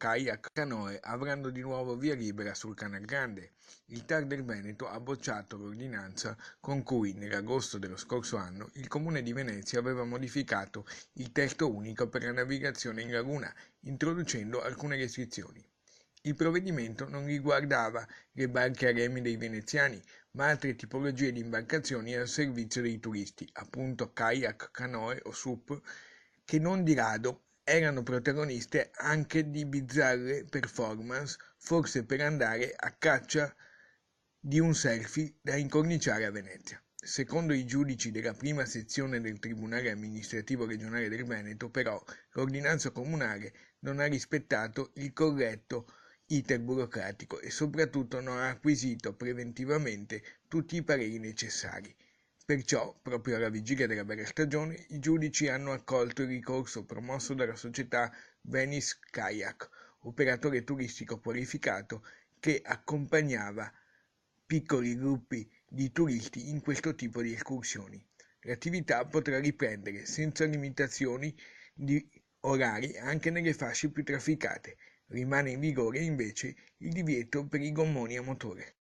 kayak, canoe avranno di nuovo via libera sul Canal Grande. Il TAR del Veneto ha bocciato l'ordinanza con cui, nell'agosto dello scorso anno, il Comune di Venezia aveva modificato il testo unico per la navigazione in laguna, introducendo alcune restrizioni. Il provvedimento non riguardava le barche a remi dei veneziani, ma altre tipologie di imbarcazioni al servizio dei turisti, appunto kayak, canoe o SUP, che non di rado erano protagoniste anche di bizzarre performance, forse per andare a caccia di un selfie da incorniciare a Venezia. Secondo i giudici della prima sezione del Tribunale amministrativo regionale del Veneto, però, l'ordinanza comunale non ha rispettato il corretto iter burocratico e soprattutto non ha acquisito preventivamente tutti i pareri necessari. Perciò, proprio alla vigilia della bella stagione, i giudici hanno accolto il ricorso promosso dalla società Venice Kayak, operatore turistico qualificato che accompagnava piccoli gruppi di turisti in questo tipo di escursioni. L'attività potrà riprendere senza limitazioni di orari anche nelle fasce più trafficate. Rimane in vigore invece il divieto per i gommoni a motore.